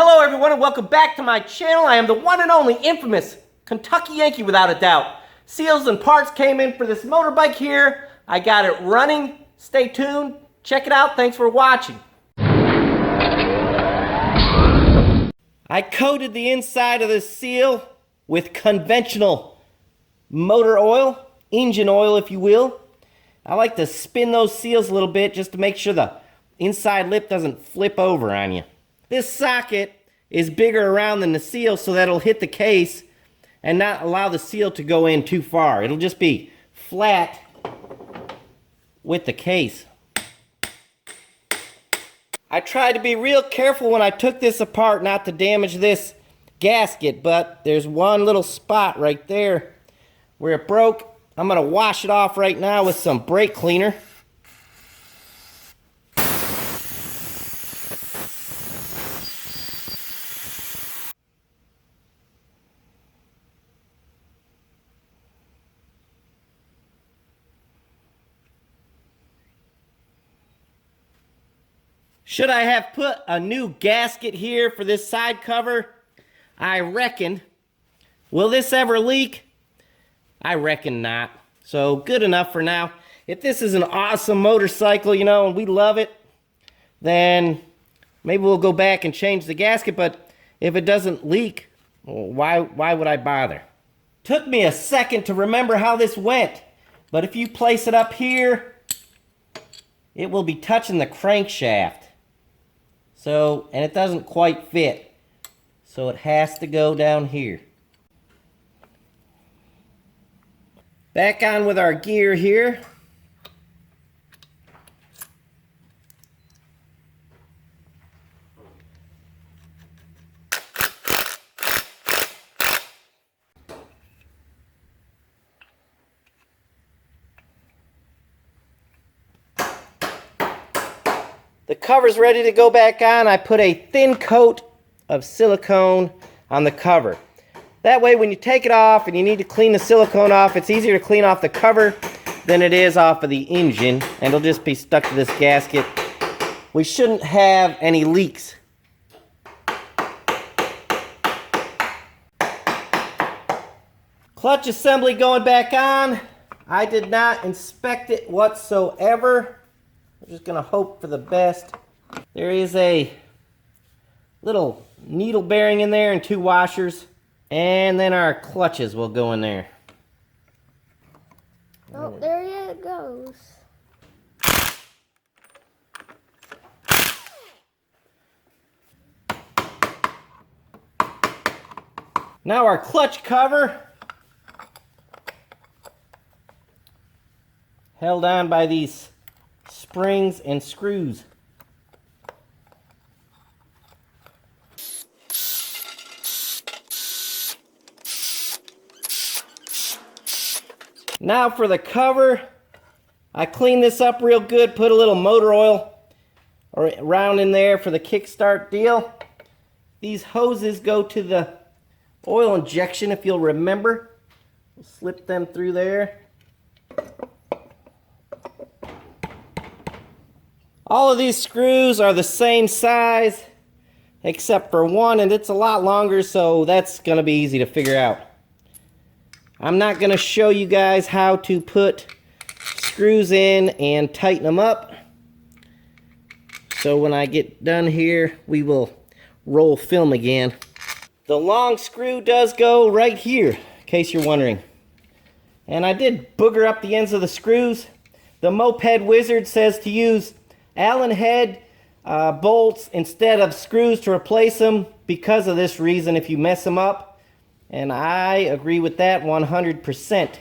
Hello everyone and welcome back to my channel. I am the one and only infamous Kentucky Yankee without a doubt. Seals and parts came in for this motorbike here. I got it running. Stay tuned. Check it out. Thanks for watching. I coated the inside of this seal with conventional motor oil, engine oil if you will. I like to spin those seals a little bit just to make sure the inside lip doesn't flip over on you. This socket is bigger around than the seal so that it'll hit the case and not allow the seal to go in too far. It'll just be flat with the case. I tried to be real careful when I took this apart not to damage this gasket, but there's one little spot right there where it broke. I'm going to wash it off right now with some brake cleaner. Should I have put a new gasket here for this side cover? I reckon. Will this ever leak? I reckon not. So good enough for now. If this is an awesome motorcycle, you know, and we love it, then maybe we'll go back and change the gasket. But if it doesn't leak, why would I bother? Took me a second to remember how this went. But if you place it up here, it will be touching the crankshaft. So, and it doesn't quite fit. So it has to go down here. Back on with our gear here. The cover's ready to go back on. I put a thin coat of silicone on the cover. That way when you take it off and you need to clean the silicone off, it's easier to clean off the cover than it is off of the engine, and it'll just be stuck to this gasket. We shouldn't have any leaks. Clutch assembly going back on. I did not inspect it whatsoever. I'm just going to hope for the best. There is a little needle bearing in there and two washers. And then our clutches will go in there. Oh, there it goes. Now our clutch cover, held on by these springs and screws. Now for the cover, I cleaned this up real good, put a little motor oil around in there for the kickstart deal. These hoses go to the oil injection, if you'll remember. We'll slip them through there. All of these screws are the same size, except for one, and it's a lot longer, so that's going to be easy to figure out. I'm not going to show you guys how to put screws in and tighten them up. So when I get done here, we will roll film again. The long screw does go right here, in case you're wondering. And I did booger up the ends of the screws. The Moped Wizard says to use Allen head bolts instead of screws to replace them because of this reason if you mess them up. And I agree with that 100%.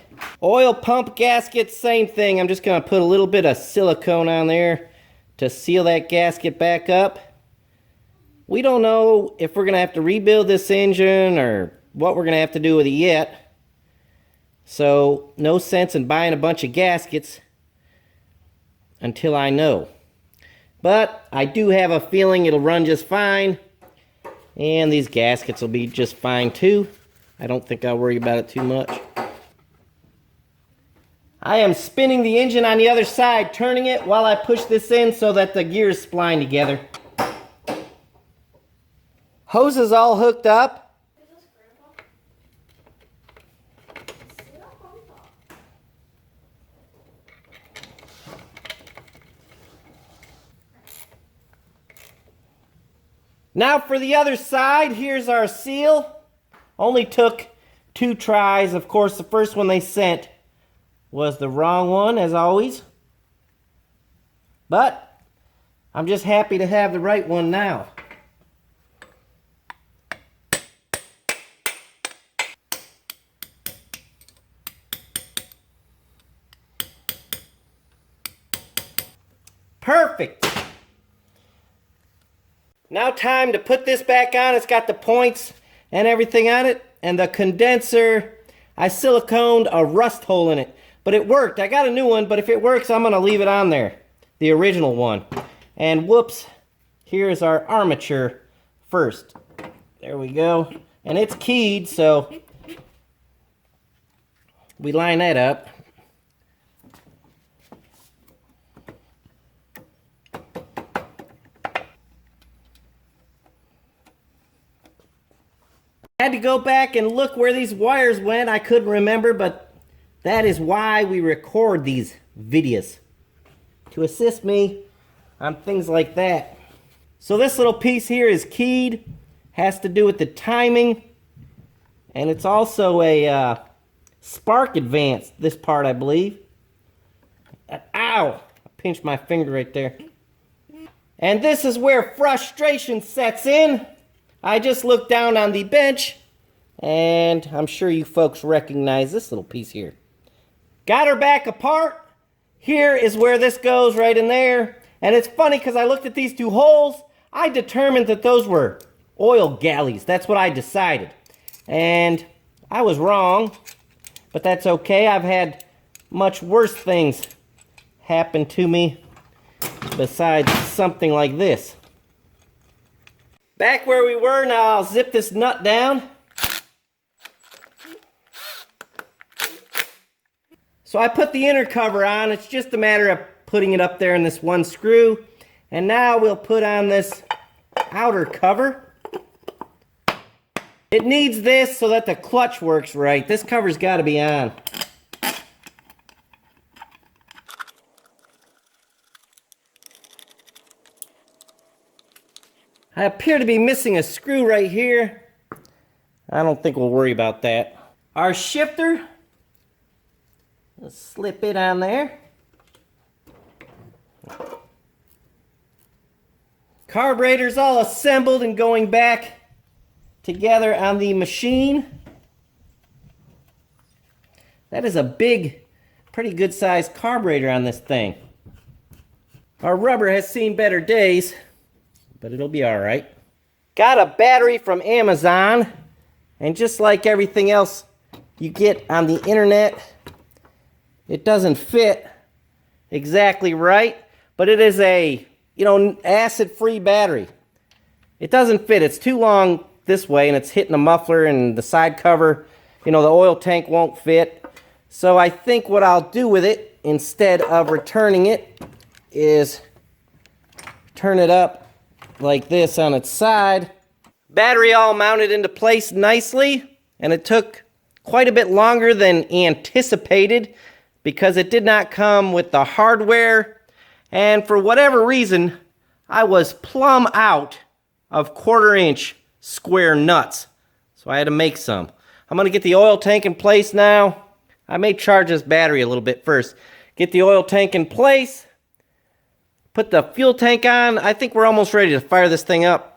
Oil pump gasket, same thing. I'm just going to put a little bit of silicone on there to seal that gasket back up. We don't know if we're going to have to rebuild this engine or what we're going to have to do with it yet. So no sense in buying a bunch of gaskets until I know. But I do have a feeling it'll run just fine. And these gaskets will be just fine too. I don't think I'll worry about it too much. I am spinning the engine on the other side, turning it while I push this in so that the gears spline together. Hose is all hooked up. Now for the other side, here's our seal. Only took 2 tries. Of course, the first one they sent was the wrong one, as always. But I'm just happy to have the right one now. Perfect. Now time to put this back on. It's got the points and everything on it. And the condenser, I siliconed a rust hole in it. But it worked. I got a new one, but if it works, I'm going to leave it on there. The original one. And whoops, here's our armature first. There we go. And it's keyed, so we line that up. I had to go back and look where these wires went. I couldn't remember, but that is why we record these videos, to assist me on things like that. So this little piece here is keyed, has to do with the timing, and it's also a spark advance, this part I believe. Ow! I pinched my finger right there. And this is where frustration sets in. I just looked down on the bench, and I'm sure you folks recognize this little piece here. Got her back apart. Here is where this goes, right in there. And it's funny because I looked at these 2 holes. I determined that those were oil galleys. That's what I decided. And I was wrong, but that's okay. I've had much worse things happen to me besides something like this. Back where we were, now I'll zip this nut down. So I put the inner cover on. It's just a matter of putting it up there in this one screw. And now we'll put on this outer cover. It needs this so that the clutch works right. This cover's got to be on. I appear to be missing a screw right here. I don't think we'll worry about that. Our shifter, let's slip it on there. Carburetor's all assembled and going back together on the machine. That is a big, pretty good sized carburetor on this thing. Our rubber has seen better days, but it'll be all right. Got a battery from Amazon, and just like everything else you get on the internet, it doesn't fit exactly right, but it is a, acid-free battery. It doesn't fit. It's too long this way, and it's hitting the muffler and the side cover. The oil tank won't fit. So I think what I'll do with it, instead of returning it, is turn it up like this on its side. Battery all mounted into place nicely, and it took quite a bit longer than anticipated because it did not come with the hardware, and for whatever reason I was plumb out of 1/4-inch square nuts, so I had to make some. I'm going to get the oil tank in place now. I may charge this battery a little bit first. Get the oil tank in place. Put the fuel tank on. I think we're almost ready to fire this thing up.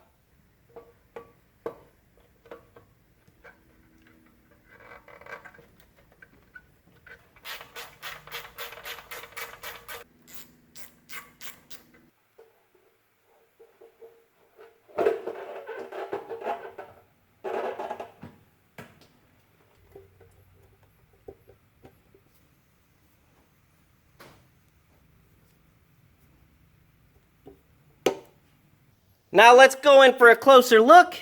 Now let's go in for a closer look.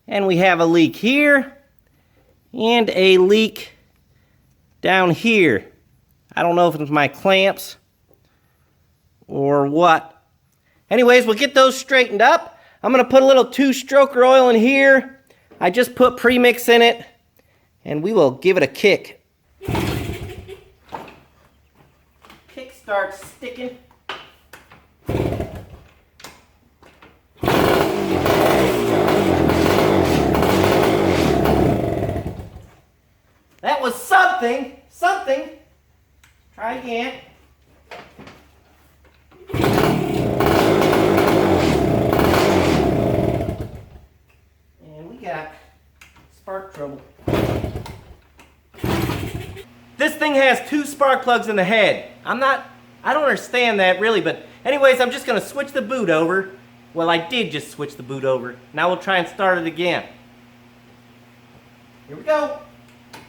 And we have a leak here and a leak down here. I don't know if it's my clamps or what. Anyways, we'll get those straightened up. I'm gonna put a little 2-stroker oil in here. I just put premix in it, and we will give it a kick. Kickstart sticking. That was something. Try again. And we got spark trouble. This thing has 2 spark plugs in the head. I don't understand that really, but anyways, I'm just gonna switch the boot over. Well, I did just switch the boot over. Now we'll try and start it again. Here we go.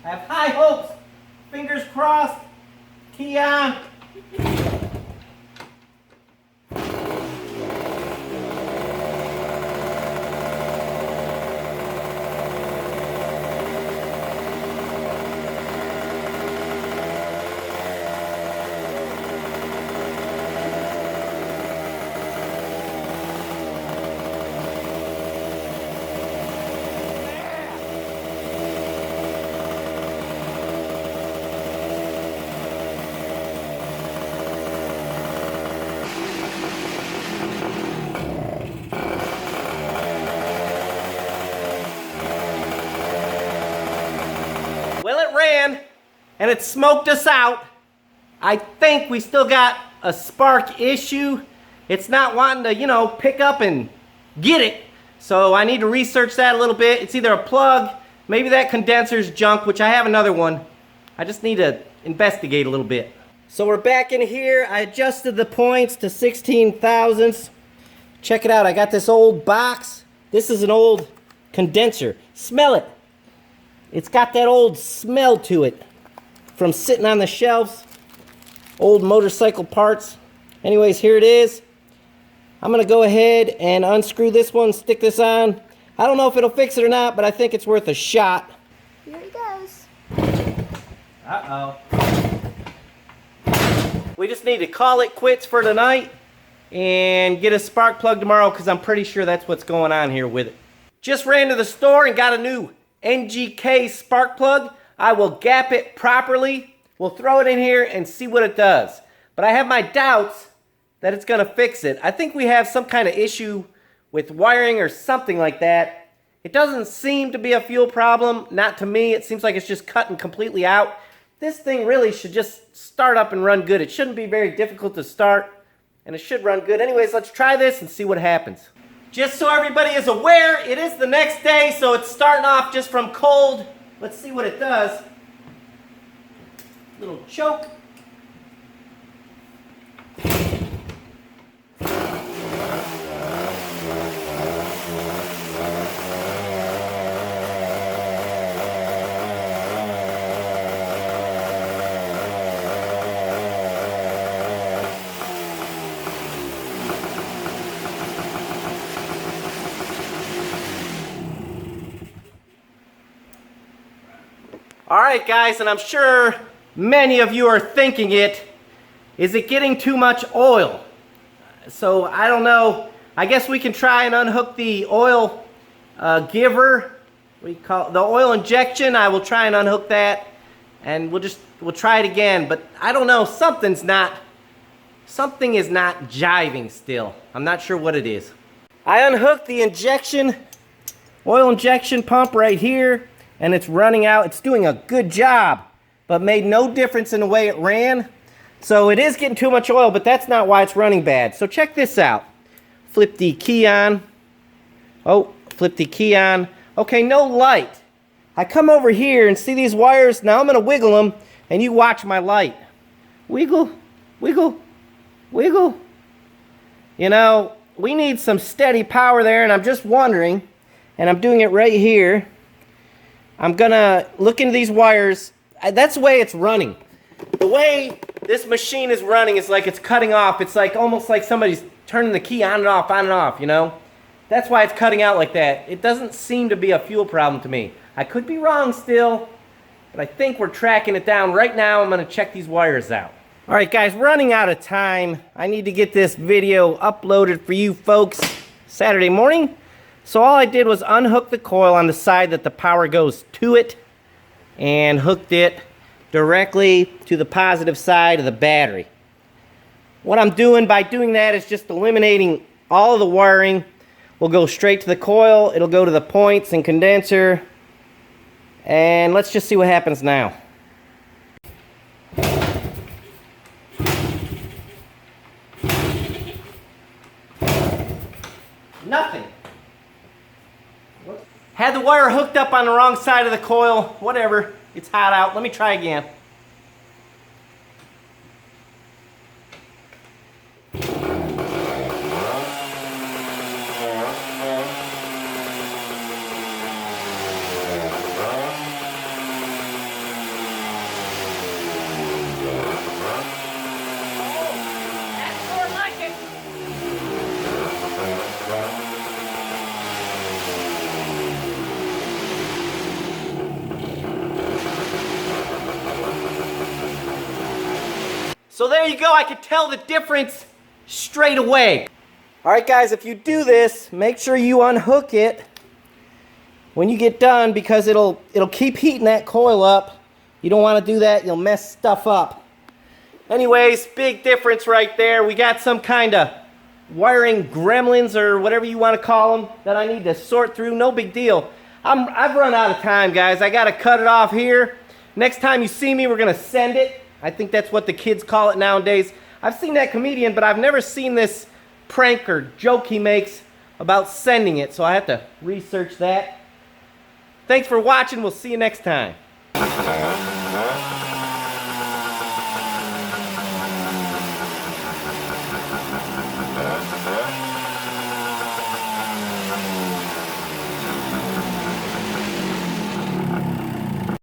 I have high hopes. Fingers crossed. Key on. Well, it ran, and it smoked us out. I think we still got a spark issue. It's not wanting to, you know, pick up and get it. So I need to research that a little bit. It's either a plug, maybe that condenser's junk, which I have another one. I just need to investigate a little bit. So we're back in here. I adjusted the points to 16 thousandths. Check it out, I got this old box. This is an old condenser. Smell it. It's got that old smell to it from sitting on the shelves. Old motorcycle parts. Anyways, here it is. I'm gonna go ahead and unscrew this one, stick this on. I don't know if it'll fix it or not, but I think it's worth a shot. Here it goes. Uh-oh. We just need to call it quits for tonight and get a spark plug tomorrow, because I'm pretty sure that's what's going on here with it. Just ran to the store and got a new NGK spark plug. I will gap it properly. We'll throw it in here and see what it does. But I have my doubts that it's gonna fix it. I think we have some kind of issue with wiring or something like that. It doesn't seem to be a fuel problem, not to me. It seems like it's just cutting completely out. This thing really should just start up and run good. It shouldn't be very difficult to start, and it should run good. Anyways, let's try this and see what happens. Just so everybody is aware, it is the next day, so it's starting off just from cold. Let's see what it does. Little choke. Alright guys, and I'm sure many of you are thinking it, is it getting too much oil? So I don't know, I guess we can try and unhook the oil giver, we call it the oil injection. I will try and unhook that, and we'll try it again, but I don't know, something is not jiving still. I'm not sure what it is. I unhooked the oil injection pump right here, and it's running out. It's doing a good job, but made no difference in the way it ran. So it is getting too much oil, but that's not why it's running bad. So check this out. Flip the key on. Oh, flip the key on. Okay, no light. I come over here and see these wires. Now I'm gonna wiggle them, and you watch my light. Wiggle, wiggle, wiggle. You know, we need some steady power there, and I'm just wondering, and I'm doing it right here. I'm gonna look into these wires. That's the way it's running. The way this machine is running is like it's cutting off. It's like almost like somebody's turning the key on and off, you know? That's why it's cutting out like that. It doesn't seem to be a fuel problem to me. I could be wrong still, but I think we're tracking it down. Right now, I'm gonna check these wires out. All right, guys, running out of time. I need to get this video uploaded for you folks. Saturday morning. So all I did was unhook the coil on the side that the power goes to it and hooked it directly to the positive side of the battery. What I'm doing by doing that is just eliminating all of the wiring. Will go straight to the coil. It'll go to the points and condenser. And let's just see what happens now. Nothing. Had the wire hooked up on the wrong side of the coil. Whatever. It's hot out. Let me try again. So there you go, I could tell the difference straight away. Alright guys, if you do this, make sure you unhook it when you get done because it'll keep heating that coil up. You don't want to do that, you'll mess stuff up. Anyways, big difference right there. We got some kind of wiring gremlins or whatever you want to call them that I need to sort through. No big deal. I've run out of time, guys. I got to cut it off here. Next time you see me, we're going to send it. I think that's what the kids call it nowadays. I've seen that comedian, but I've never seen this prank or joke he makes about sending it, so I have to research that. Thanks for watching. We'll see you next time.